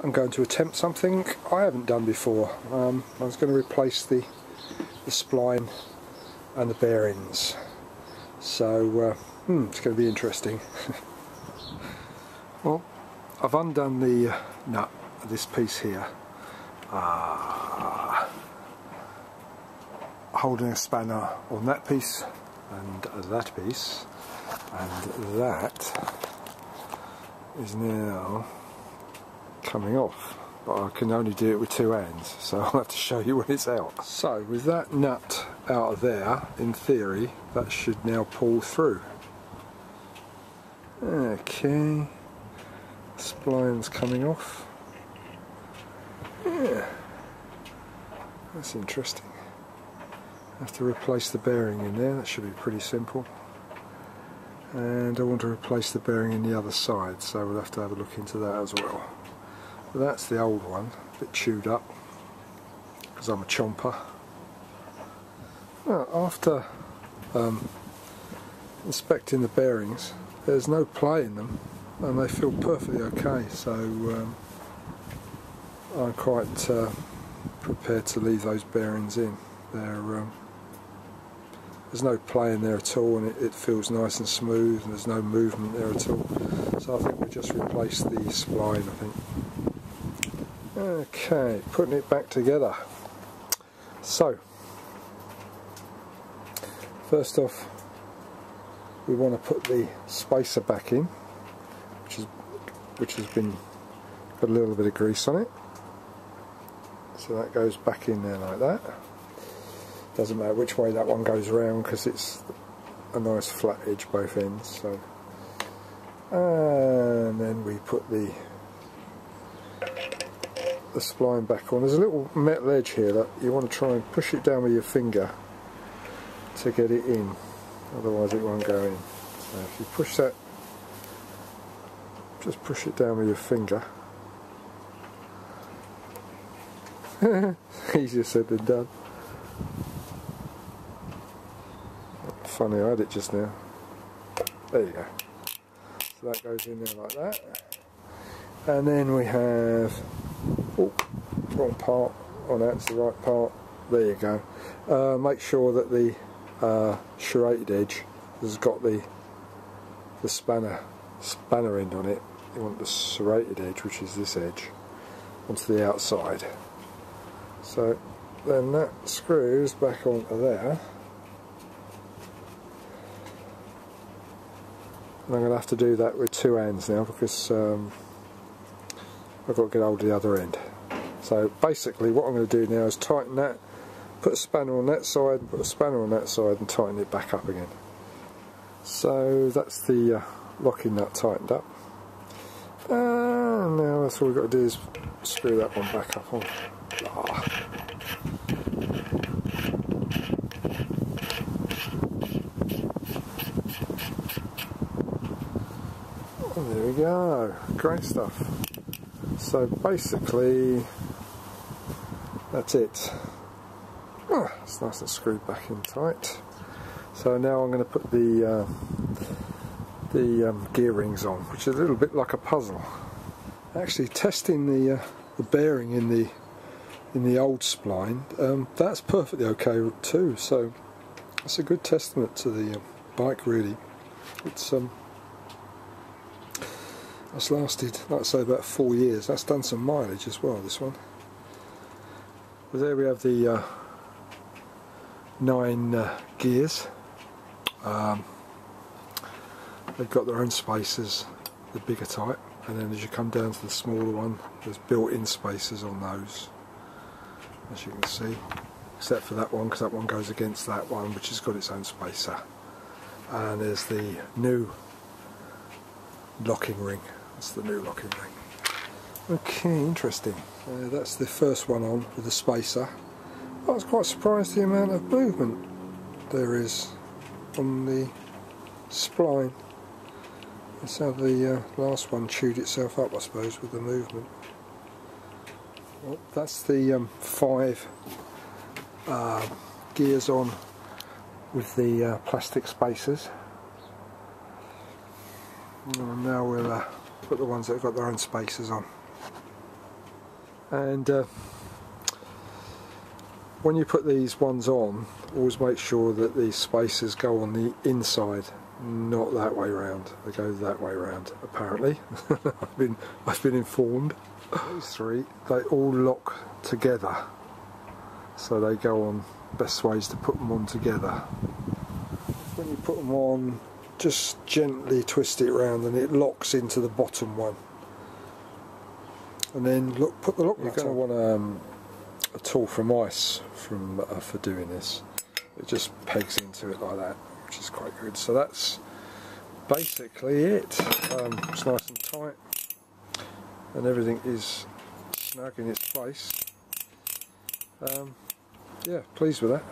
I'm going to attempt something I haven't done before. I was going to replace the spline and the bearings, so it's going to be interesting. Well, I've undone the nut of this piece here, holding a spanner on that piece and that piece, and that is now coming off, but I can only do it with two hands, so I'll have to show you when it's out. So with that nut out of there, in theory that should now pull through. Okay, spline's coming off. Yeah, that's interesting. I have to replace the bearing in there. That should be pretty simple. And I want to replace the bearing in the other side, so we'll have to have a look into that as well. But that's the old one, a bit chewed up, because I'm a chomper. Well, after inspecting the bearings, there's no play in them, and they feel perfectly okay, so I'm quite prepared to leave those bearings in. There's no play in there at all, and it feels nice and smooth, and there's no movement there at all. So I think we'll just replace the spline, I think. Okay, putting it back together. So, first off, we want to put the spacer back in, which has been got a little bit of grease on it. So that goes back in there like that. Doesn't matter which way that one goes around because it's a nice flat edge both ends. So, and then we put the spline back on. There's a little metal edge here that you want to try and push it down with your finger to get it in, otherwise it won't go in. So if you push that, just push it down with your finger. Easier said than done. Funny, I had it just now. There you go. So that goes in there like that. And then we have, oh, wrong part. Oh, that's the right part. There you go. Make sure that the serrated edge has got the spanner end on it. You want the serrated edge, which is this edge, onto the outside. So then that screws back onto there. And I'm going to have to do that with two hands now because I've got to get hold of the other end. So basically what I'm going to do now is tighten that, put a spanner on that side, put a spanner on that side and tighten it back up again. So that's the locking nut tightened up. And now that's all we've got to do is screw that one back up on. Oh, there we go, great stuff. So basically that's it. It's nice and screwed back in tight. So now I'm going to put the gear rings on, which is a little bit like a puzzle. Actually testing the bearing in the old spline, that's perfectly okay too, so it's a good testament to the bike really. It's lasted, like I say, about 4 years. That's done some mileage as well, this one. Well, there we have the 9 gears. They've got their own spacers, the bigger type, and then as you come down to the smaller one, there's built-in spacers on those, as you can see, except for that one, because that one goes against that one, which has got its own spacer. And there's the new locking ring. That's the new locking ring. Okay, interesting. That's the first one on with the spacer. I was quite surprised the amount of movement there is on the spline. That's how the last one chewed itself up, I suppose, with the movement. Well, that's the 5 gears on with the plastic spacers. And now we'll put the ones that have got their own spacers on. And when you put these ones on, always make sure that these spacers go on the inside, not that way round. They go that way round, apparently. I've been informed. These three, they all lock together, so they go on. Best ways to put them on together. When you put them on, just gently twist it around and it locks into the bottom one. And then look, put the lock. You're going to want a tool from ice for doing this. It just pegs into it like that, which is quite good. So that's basically it. It's nice and tight, and everything is snug in its place. Yeah, pleased with that.